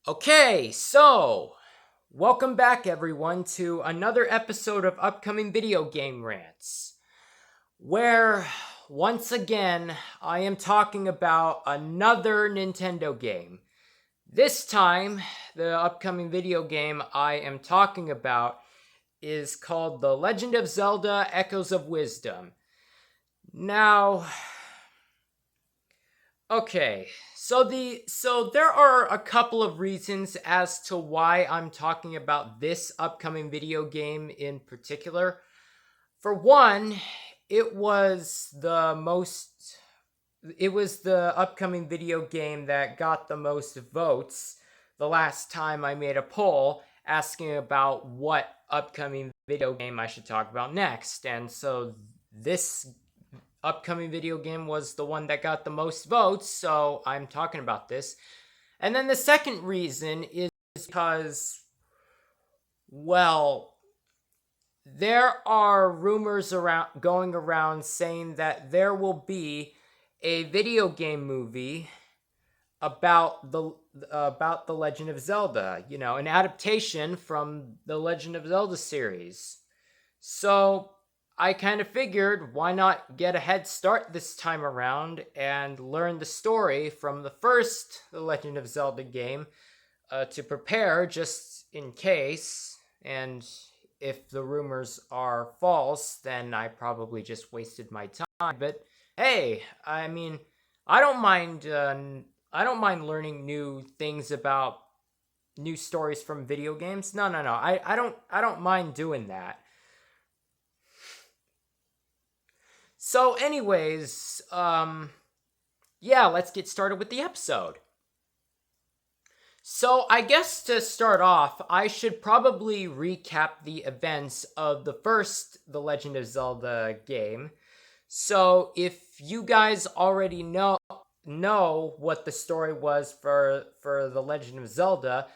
Okay, so welcome back everyone to another episode of upcoming video game rants, where once again I am talking about another Nintendo game. This time, the upcoming video game I am talking about is called The Legend of Zelda Echoes of Wisdom. Now, okay, so there are a couple of reasons as to why I'm talking about this upcoming video game in particular. For one, it was the most it was the upcoming video game that got the most votes the last time I made a poll asking about what upcoming video game I should talk about next. And so this upcoming video game was the one that got the most votes, so I'm talking about this. And then the second reason is because, well, there are rumors going around saying that there will be a video game movie about the Legend of Zelda, an adaptation from the Legend of Zelda series. So I kind of figured, why not get a head start this time around and learn the story from the Legend of Zelda game to prepare just in case. And if the rumors are false, then I probably just wasted my time. But hey, I mean, I don't mind. I don't mind learning new things about new stories from video games. No. I don't mind doing that. So, anyways, yeah, let's get started with the episode. So, I guess to start off, I should probably recap the events of The Legend of Zelda game. So, if you guys already know what the story was for The Legend of Zelda,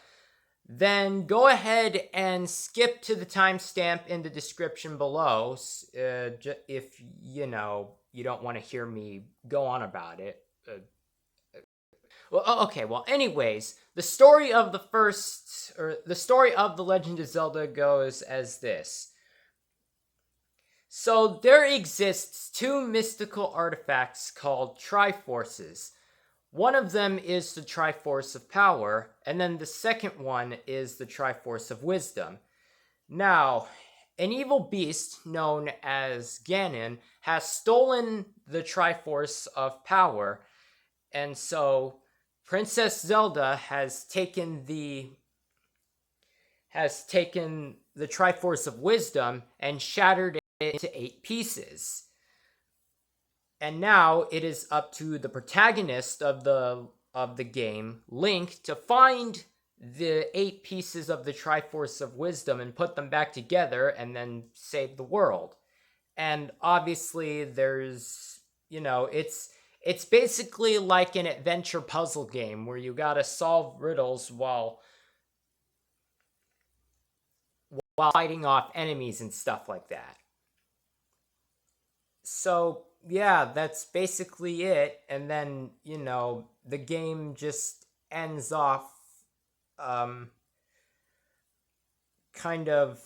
then go ahead and skip to the timestamp in the description below if you don't want to hear me go on about it. Well, anyways, the story of the Legend of Zelda goes as this. So there exists two mystical artifacts called Triforces. One of them is the Triforce of Power, and then the second one is the Triforce of Wisdom. Now, an evil beast known as Ganon has stolen the Triforce of Power, and so Princess Zelda has taken the Triforce of Wisdom and shattered it into 8 pieces. And now it is up to the protagonist of the game, Link, to find the 8 pieces of the Triforce of Wisdom and put them back together and then save the world. And obviously there's, it's basically like an adventure puzzle game where you gotta solve riddles while fighting off enemies and stuff like that. So yeah, that's basically it. And then, the game just ends off kind of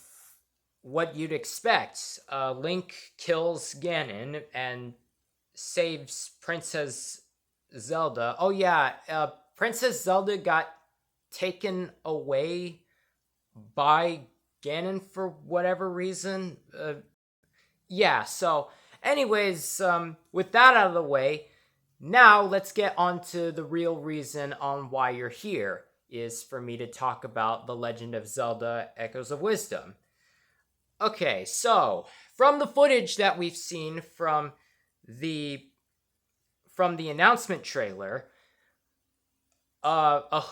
what you'd expect. Link kills Ganon and saves Princess Zelda. Oh yeah, Princess Zelda got taken away by Ganon for whatever reason. Yeah, so anyways, with that out of the way, now let's get on to the real reason on why you're here, is for me to talk about The Legend of Zelda Echoes of Wisdom. Okay, so from the footage that we've seen from the announcement trailer, a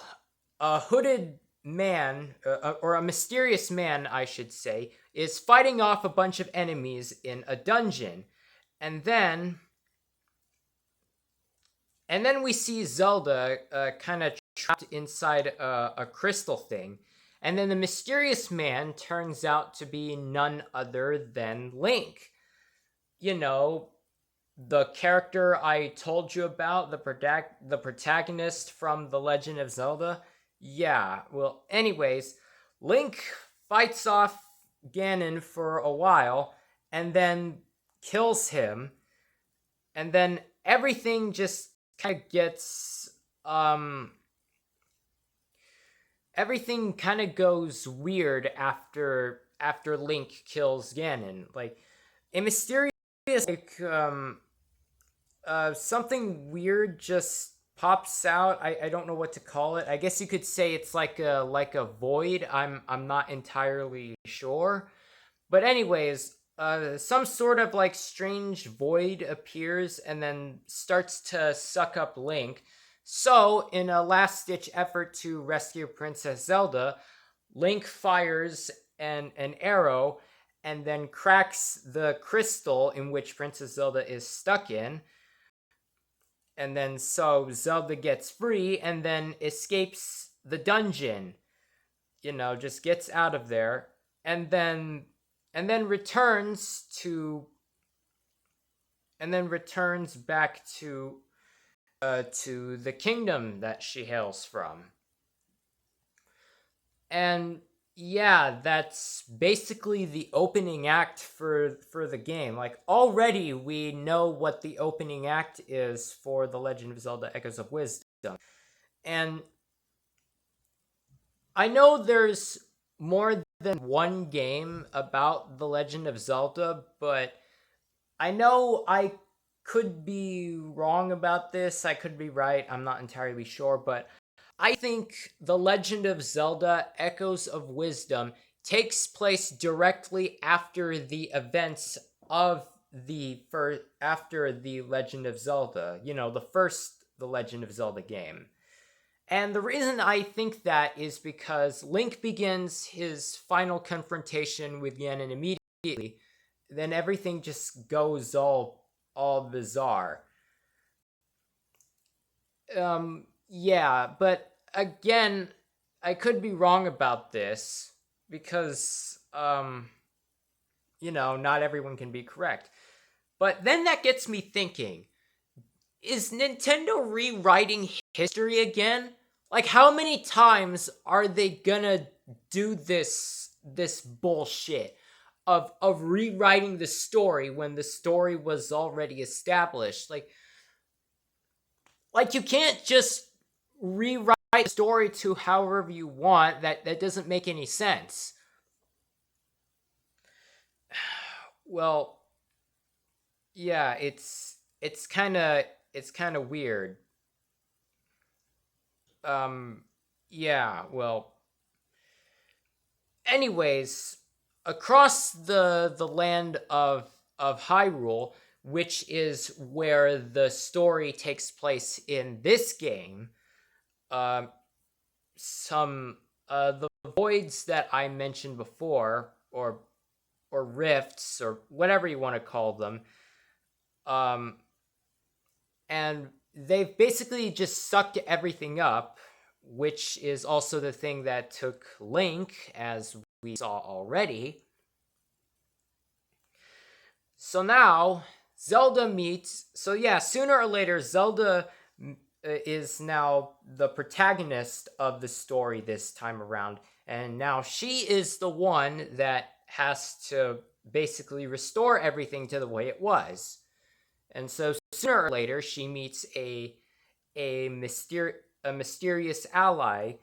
hooded man, or a mysterious man, I should say, is fighting off a bunch of enemies in a dungeon. And then we see Zelda kind of trapped inside a crystal thing. And then the mysterious man turns out to be none other than Link. The character I told you about, the protagonist from The Legend of Zelda. Yeah, well, anyways, Link fights off Ganon for a while and then kills him, and then everything just kind of gets everything kind of goes weird after Link kills Ganon. Like a mysterious like something weird just pops out. I don't know what to call it. I guess you could say it's like a void. I'm not entirely sure. But anyways, some sort of like strange void appears and then starts to suck up Link. So, in a last ditch effort to rescue Princess Zelda, Link fires an arrow and then cracks the crystal in which Princess Zelda is stuck in. And then so Zelda gets free and then escapes the dungeon. Just gets out of there and then and then returns to and then returns back to the kingdom that she hails from. And yeah, that's basically the opening act for the game. Like already we know what the opening act is for The Legend of Zelda Echoes of Wisdom. And I know there's more than one game about The Legend of Zelda, but I know I could be wrong about this. I could be right. I'm not entirely sure, but I think The Legend of Zelda Echoes of Wisdom takes place directly after the events of after the Legend of Zelda, the first The Legend of Zelda game. And the reason I think that is because Link begins his final confrontation with Ganon immediately, then everything just goes all bizarre. Yeah, but again, I could be wrong about this because not everyone can be correct. But then that gets me thinking, is Nintendo rewriting history again? Like how many times are they gonna do this bullshit of rewriting the story when the story was already established? Like you can't just rewrite the story to however you want. That doesn't make any sense. Well, yeah, it's kind of weird. Yeah, well, anyways, across the land of Hyrule, which is where the story takes place in this game, um, some the voids that I mentioned before, or rifts, or whatever you want to call them, um, and they've basically just sucked everything up, which is also the thing that took Link, as we saw already. So now Zelda meets. So yeah, sooner or later, Zelda is now the protagonist of the story this time around, and now she is the one that has to basically restore everything to the way it was. And so sooner or later, she meets a mysterious ally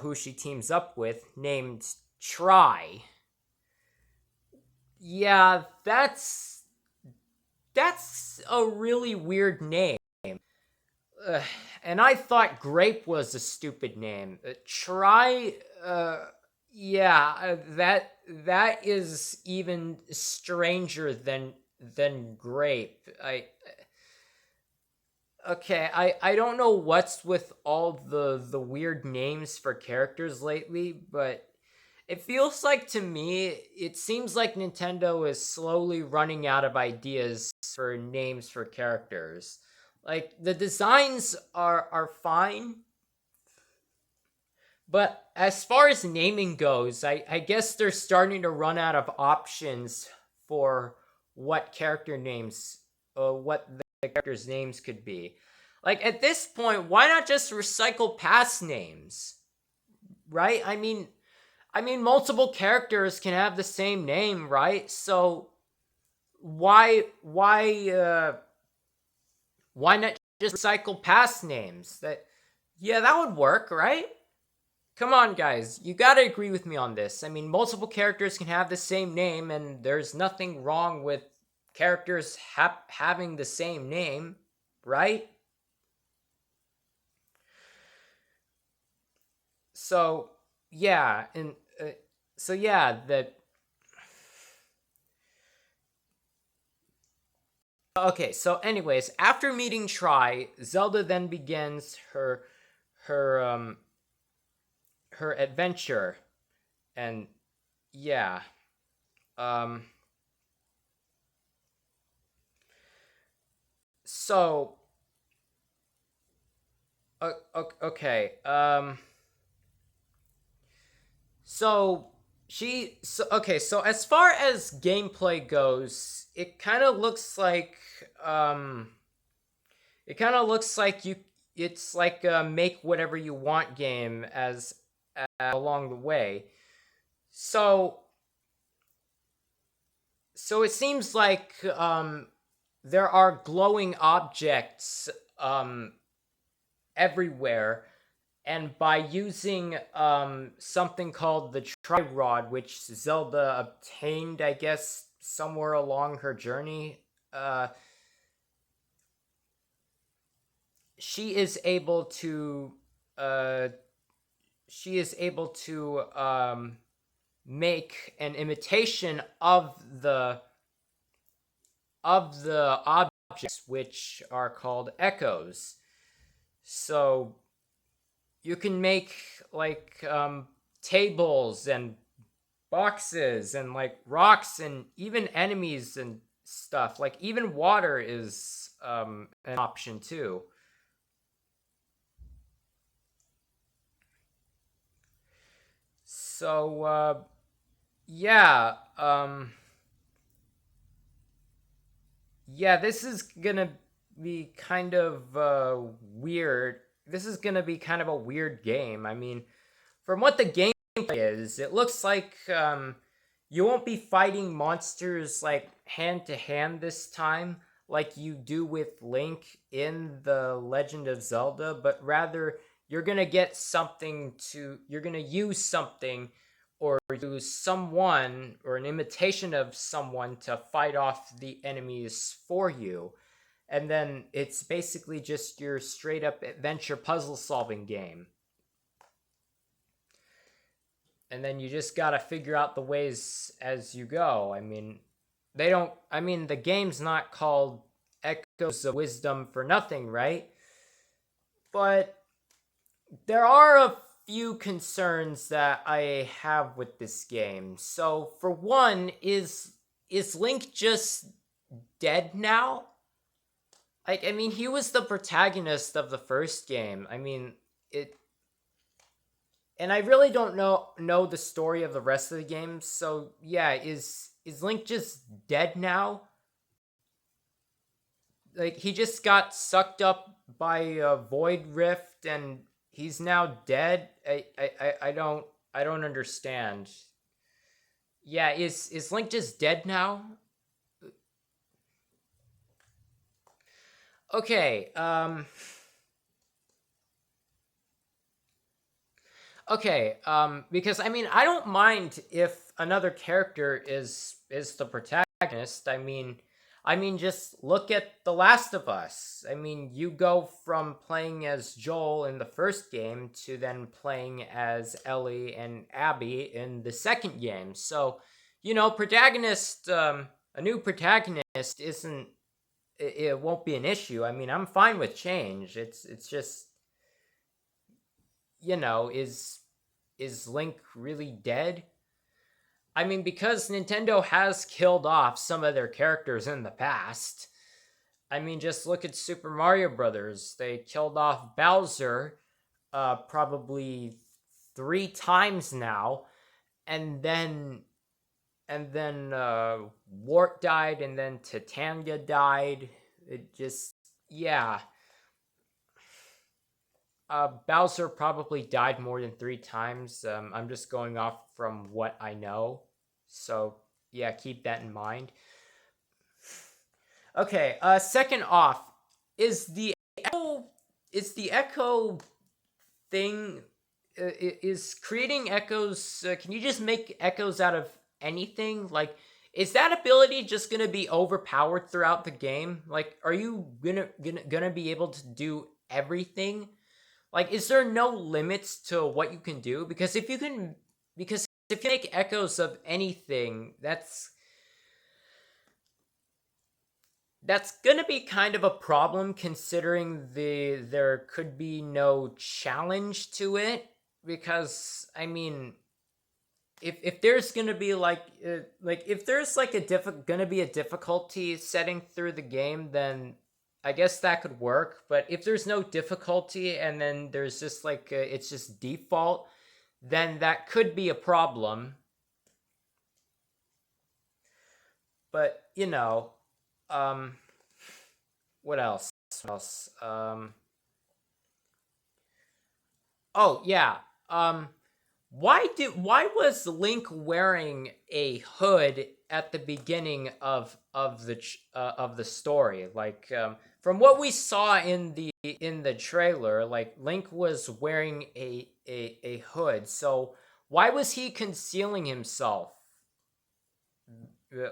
who she teams up with named Try. Yeah, that's a really weird name. Uh, and I thought Grape was a stupid name. Try, yeah, that is even stranger than Grape. I don't know what's with all the weird names for characters lately, but it feels like to me it seems like Nintendo is slowly running out of ideas for names for characters. Like the designs are fine, but as far as naming goes, I guess they're starting to run out of options for what character names, what the characters' names could be. Like at this point, why not just recycle past names? right? I mean multiple characters can have the same name, right? So why not just recycle past names? Yeah, that would work, right? Come on, guys. You gotta agree with me on this. I mean, multiple characters can have the same name, and there's nothing wrong with characters having the same name, right? So, yeah, and so yeah, that okay. So, anyways, after meeting Tri, Zelda then begins her her adventure, and yeah, um, so okay, so so as far as gameplay goes, um it kind of looks like you it's like a make whatever you want game as along the way. So it seems like there are glowing objects um everywhere, and by using something called the Tri Rod, which Zelda obtained, I guess, somewhere along her journey, uh, she is able to uh, make an imitation of the objects, which are called echoes. So you can make like tables and boxes and like rocks and even enemies and stuff. Like even water is an option too. So yeah, yeah, this is gonna be kind of weird. This is gonna be kind of a weird game. I mean, from what the gameplay is, it looks like you won't be fighting monsters like hand to hand this time, like you do with Link in the Legend of Zelda, but rather you're gonna use something or use someone or an imitation of someone to fight off the enemies for you. And then it's basically just your straight up adventure puzzle solving game. And then you just got to figure out the ways as you go. The game's not called Echoes of Wisdom for nothing, right? But there are a few concerns that I have with this game. So, for one, is Link just dead now? Like, I mean, he was the protagonist of the first game. I mean, it and I really don't know the story of the rest of the games. So yeah, is Link just dead now? Like he just got sucked up by a void rift and he's now dead. I don't understand. Yeah, is Link just dead now? Okay, okay, because I mean, I don't mind if another character is the protagonist. Just look at The Last of Us. I mean, you go from playing as Joel in the first game to then playing as Ellie and Abby in the second game. So, a new protagonist isn't it won't be an issue. I mean, I'm fine with change. It's just is Link really dead? I mean, because Nintendo has killed off some of their characters in the past. I mean, just look at Super Mario Brothers. They killed off Bowser probably 3 times now, and then Wart died, and then Titania died. It just yeah. Bowser probably died more than 3 times. I'm just going off from what I know. So, yeah, keep that in mind. Okay, second off, is the echo is the echo thing is creating echoes can you just make echoes out of anything? Like, is that ability just gonna be overpowered throughout the game? Like, are you gonna be able to do everything? Like, is there no limits to what you can do? Because if you make echoes of anything, that's gonna be kind of a problem, considering there could be no challenge to it. Because I mean, if there's gonna be like if there's like gonna be a difficulty setting through the game, then I guess that could work. But if there's no difficulty and then there's just like it's just default, then that could be a problem. But um, what else? What else? Oh yeah. Um, why was Link wearing a hood at the beginning of the story? Like, from what we saw in the trailer, like Link was wearing a hood. So why was he concealing himself?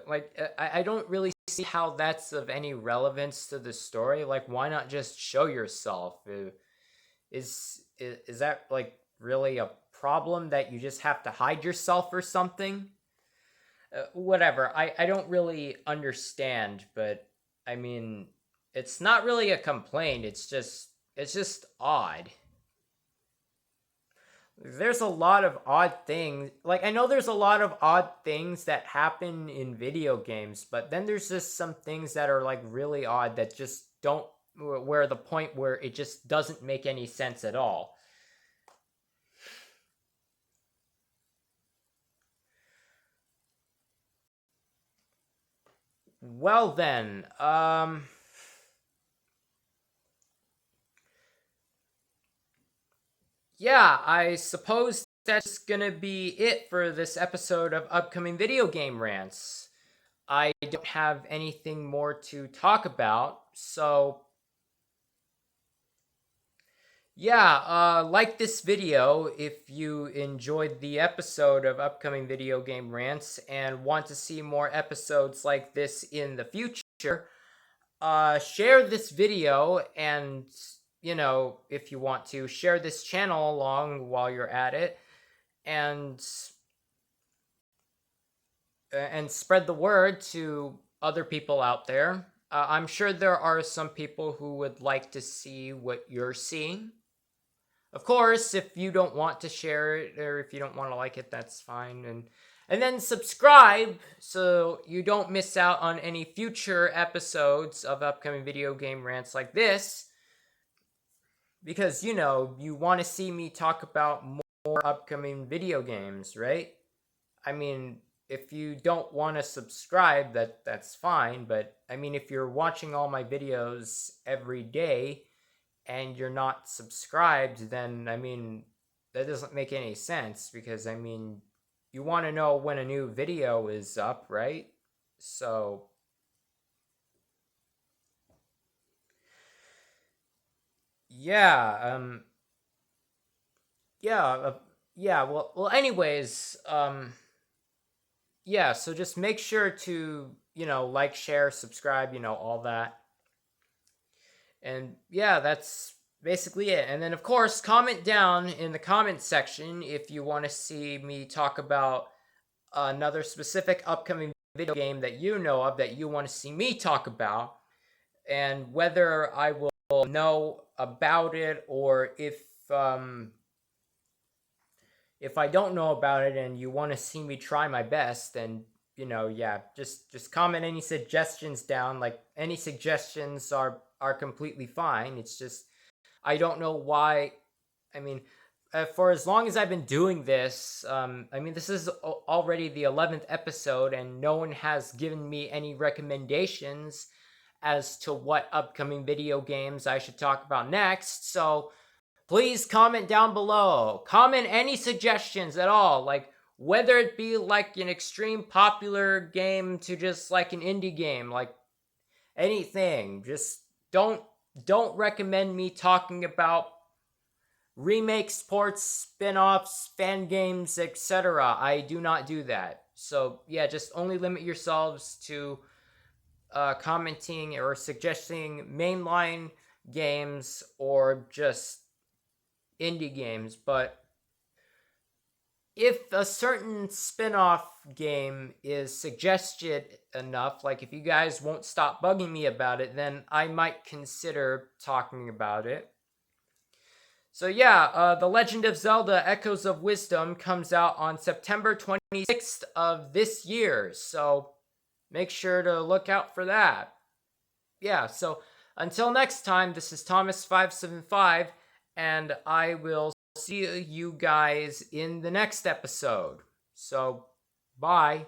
Like, I don't really see how that's of any relevance to the story. Like, why not just show yourself? Is that like really a problem that you just have to hide yourself or something? Whatever. I don't really understand, but I mean, it's not really a complaint. It's just odd. There's a lot of odd things. Like, I know there's a lot of odd things that happen in video games, but then there's just some things that are like really odd that just don't where the point where it just doesn't make any sense at all. Well then, yeah, I suppose that's gonna be it for this episode of upcoming video game rants. I don't have anything more to talk about, so yeah, like this video if you enjoyed the episode of upcoming video game rants and want to see more episodes like this in the future. Share this video, and if you want to share this channel along while you're at it, and spread the word to other people out there. I'm sure there are some people who would like to see what you're seeing. Of course, if you don't want to share it or if you don't want to like it, that's fine. And then subscribe so you don't miss out on any future episodes of upcoming video game rants like this. Because you want to see me talk about more upcoming video games, right? I mean, if you don't want to subscribe, that's fine. But I mean, if you're watching all my videos every day and you're not subscribed, then I mean, that doesn't make any sense. Because I mean, you want to know when a new video is up, right? So yeah, yeah, yeah. Well. Anyways, yeah. So just make sure to like, share, subscribe, all that. And yeah, that's basically it. And then, of course, comment down in the comment section if you want to see me talk about another specific upcoming video game that you know of that you want to see me talk about, and whether I will know about it, or if I don't know about it and you want to see me try my best, then yeah, just comment any suggestions down. Like, any suggestions are completely fine. It's just I don't know why. I mean, for as long as I've been doing this, I mean, this is already the 11th episode, and no one has given me any recommendations as to what upcoming video games I should talk about next. So please comment down below. Comment any suggestions at all, like whether it be like an extreme popular game to just like an indie game, like anything. Just don't recommend me talking about remakes, ports, spin-offs, fan games, etc. I do not do that. So yeah, just only limit yourselves to commenting or suggesting mainline games or just indie games. But if a certain spin-off game is suggested enough, like if you guys won't stop bugging me about it, then I might consider talking about it. So yeah, The Legend of Zelda Echoes of Wisdom comes out on September 26th of this year. So make sure to look out for that. Yeah, so until next time, this is Thomas575, and I will see you guys in the next episode. So, bye.